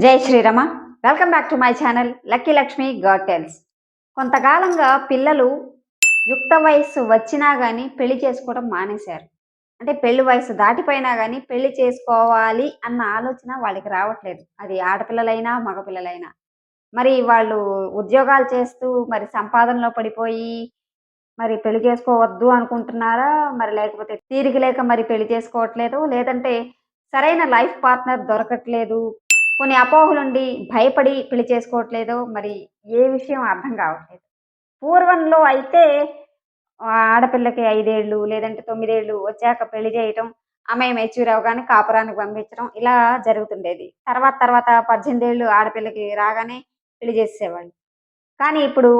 జై Srirama. Welcome back to my channel lucky Lakshmi god tells. కొంతకాలంగా పిల్లలు యుక్త వయస్సు వచ్చినా కానీ పెళ్లి చేసుకోవడం మానేశారు. అంటే పెళ్లి వయసు దాటిపోయినా కానీ పెళ్లి చేసుకోవాలి అన్న ఆలోచన వాళ్ళకి రావట్లేదు. అది ఆడపిల్లలైనా మగపిల్లలైనా. మరి వాళ్ళు ఉద్యోగాలు చేస్తూ మరి సంపాదనలో పడిపోయి మరి పెళ్లి చేసుకోవద్దు అనుకుంటున్నారా? మరి లేకపోతే తీరిక లేక మరి పెళ్లి చేసుకోవట్లేదు, లేదంటే సరైన లైఫ్ పార్ట్నర్ దొరకట్లేదు, కొన్ని అపోహలుండి భయపడి పెళ్లి చేసుకోవట్లేదో మరి ఏ విషయం అర్థం కావట్లేదు. పూర్వంలో అయితే ఆడపిల్లకి 5 ఏళ్ళు లేదంటే 9 ఏళ్ళు వచ్చాక పెళ్లి చేయటం, అమ్మాయి మెచ్యూర్ అవ్వగానే కాపురానికి పంపించడం ఇలా జరుగుతుండేది. తర్వాత 18 ఏళ్ళు ఆడపిల్లకి రాగానే పెళ్లి చేసేసేవాళ్ళు. కానీ ఇప్పుడు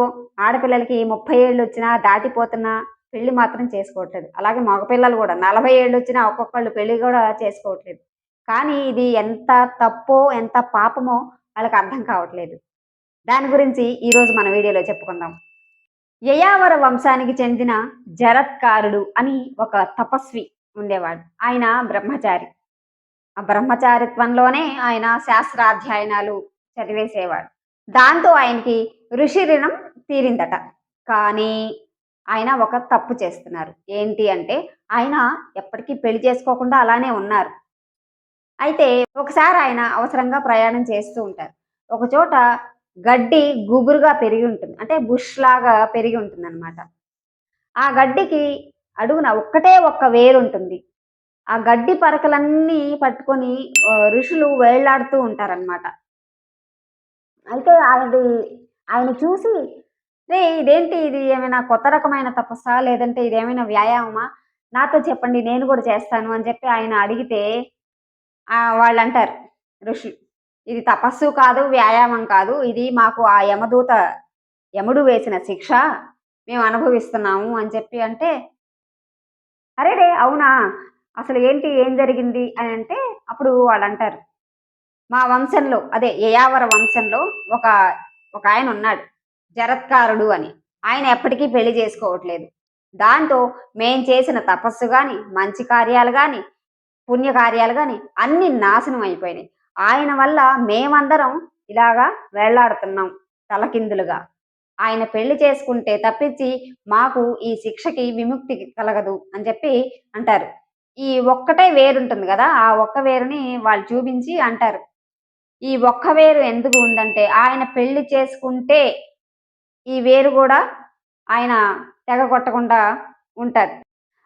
ఆడపిల్లలకి 30 ఏళ్ళొచ్చినా దాటిపోతున్నా పెళ్లి మాత్రం చేసుకోవట్లేదు. అలాగే మగపిల్లలు కూడా 40 ఏళ్ళొచ్చినా ఒక్కొక్కళ్ళు పెళ్లి కూడా చేసుకోవట్లేదు. కానీ ఇది ఎంత తప్పో, ఎంత పాపమో వాళ్ళకి అర్థం కావట్లేదు. దాని గురించి ఈరోజు మన వీడియోలో చెప్పుకుందాం. యయావర వంశానికి చెందిన జరత్కారుడు అని ఒక తపస్వి ఉండేవాడు. ఆయన బ్రహ్మచారి. ఆ బ్రహ్మచారిత్వంలోనే ఆయన శాస్త్రాధ్యయనాలు చదివేసేవాడు. దాంతో ఆయనకి ఋషి రుణం తీరిందట. కానీ ఆయన ఒక తప్పు చేస్తున్నారు. ఏంటి అంటే ఆయన ఎప్పటికీ పెళ్లి చేసుకోకుండా అలానే ఉన్నారు. అయితే ఒకసారి ఆయన అవసరంగా ప్రయాణం చేస్తూ ఉంటారు. ఒక చోట గడ్డి గుబురుగా పెరిగి ఉంటుంది. అంటే బుష్ లాగా పెరిగి ఉంటుందన్నమాట. ఆ గడ్డికి అడుగున ఒక్కటే ఒక్క వేరు ఉంటుంది. ఆ గడ్డి పరకలన్నీ పట్టుకొని ఋషులు వేళ్లాడుతూ ఉంటారనమాట. అయితే ఆయన చూసి, రే ఇదేంటి, ఇది ఏమైనా కొత్త రకమైన తపస్సా? లేదంటే ఇదేమైనా వ్యాయామమా? నాతో చెప్పండి, నేను కూడా చేస్తాను అని చెప్పి ఆయన అడిగితే వాళ్ళంటారు ఋషులు, ఇది తపస్సు కాదు, వ్యాయామం కాదు. ఇది మాకు ఆ యముడు వేసిన శిక్ష. మేము అనుభవిస్తున్నాము అని చెప్పి అంటే, అరేరే అవునా, అసలు ఏంటి, ఏం జరిగింది అని అంటే అప్పుడు వాళ్ళంటారు, మా వంశంలో అదే యయావర వంశంలో ఒక ఒక ఆయన ఉన్నాడు, జరత్కారుడు అని. ఆయన ఎప్పటికీ పెళ్లి చేసుకోవట్లేదు. దాంతో మేం చేసిన తపస్సు గాని, మంచి కార్యాలు గాని, పుణ్యకార్యాలు గాని అన్ని నాశనం అయిపోయినాయి. ఆయన వల్ల మేమందరం ఇలాగా వేళ్లాడుతున్నాం తలకిందులుగా. ఆయన పెళ్లి చేసుకుంటే తప్పించి మాకు ఈ శిక్షకి విముక్తి కలగదు అని చెప్పి అంటారు. ఈ ఒక్కటే వేరుంటుంది కదా, ఆ ఒక్క వేరుని వాళ్ళు చూపించి అంటారు, ఈ ఒక్క వేరు ఎందుకు ఉందంటే ఆయన పెళ్లి చేసుకుంటే ఈ వేరు కూడా ఆయన తెగ కొట్టకుండా ఉంటారు.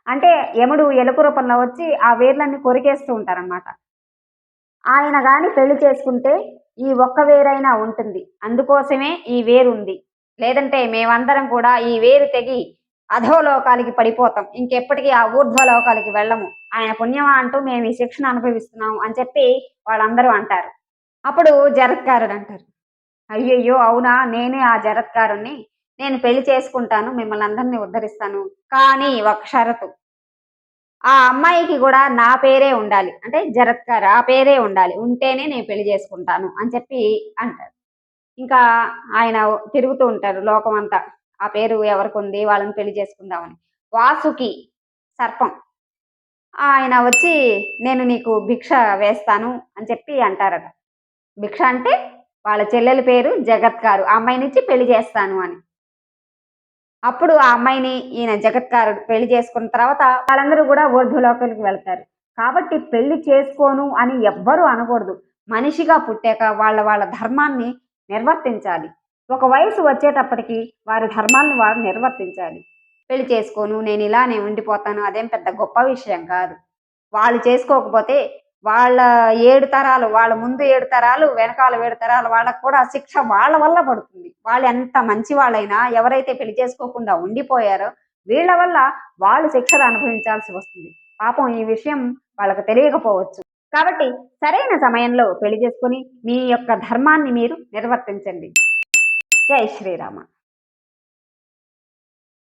అంటే యముడు ఎలుక రూపంలో వచ్చి ఆ వేర్లన్నీ కొరికేస్తూ ఉంటారనమాట. ఆయన గాని పెళ్లి చేసుకుంటే ఈ ఒక్క వేరైనా ఉంటుంది. అందుకోసమే ఈ వేరు ఉంది. లేదంటే మేమందరం కూడా ఈ వేరు తెగి అధోలోకాలకి పడిపోతాం. ఇంకెప్పటికీ ఆ ఊర్ధ్వలోకాలకి వెళ్ళము. ఆయన పుణ్యమా అంటూ మేము ఈ శిక్షను అనుభవిస్తున్నాం అని చెప్పి వాళ్ళందరూ అంటారు. అప్పుడు జరత్కారుడు అంటారు, అయ్యయ్యో అవునా, నేనే ఆ జరత్కారుణ్ణి. నేను పెళ్లి చేసుకుంటాను, మిమ్మల్ని అందరినీ ఉద్ధరిస్తాను. కానీ ఒక షరతు, ఆ అమ్మాయికి కూడా నా పేరే ఉండాలి. అంటే జరత్కార్ ఆ పేరే ఉండాలి. ఉంటేనే నేను పెళ్లి చేసుకుంటాను అని చెప్పి అంటారు. ఇంకా ఆయన తిరుగుతూ ఉంటారు లోకమంతా. ఆ పేరు ఎవరికుంది, వాళ్ళని పెళ్లి చేసుకుందామని. వాసుకి సర్పం ఆయన వచ్చి, నేను నీకు భిక్ష వేస్తాను అని చెప్పి అంటారట. భిక్ష అంటే వాళ్ళ చెల్లెల పేరు జగత్కారు. ఆ అమ్మాయినిచ్చి పెళ్లి చేస్తాను అని. అప్పుడు ఆ అమ్మాయిని ఈయన జగత్కారుడు పెళ్లి చేసుకున్న తర్వాత వాళ్ళందరూ కూడా ఊర్ధ్వలోకాలకు వెళ్తారు. కాబట్టి పెళ్లి చేసుకోను అని ఎవ్వరూ అనకూడదు. మనిషిగా పుట్టాక వాళ్ళ ధర్మాన్ని నిర్వర్తించాలి. ఒక వయసు వచ్చేటప్పటికి వారి ధర్మాలను వారు నిర్వర్తించాలి. పెళ్లి చేసుకోను, నేను ఇలానే ఉండిపోతాను, అదేం పెద్ద గొప్ప విషయం కాదు. వాళ్ళు చేసుకోకపోతే వాళ్ళ 7 తరాలు, వాళ్ళ ముందు 7 తరాలు, వెనకాల 7 తరాలు వాళ్ళకు కూడా శిక్ష వాళ్ళ వల్ల పడుతుంది. వాళ్ళు ఎంత మంచి వాళ్ళైనా, ఎవరైతే పెళ్లి చేసుకోకుండా ఉండిపోయారో వీళ్ళ వల్ల వాళ్ళు శిక్షలు అనుభవించాల్సి వస్తుంది. పాపం ఈ విషయం వాళ్ళకు తెలియకపోవచ్చు. కాబట్టి సరైన సమయంలో పెళ్లి చేసుకొని మీ యొక్క ధర్మాన్ని మీరు నిర్వర్తించండి. జై శ్రీరామ.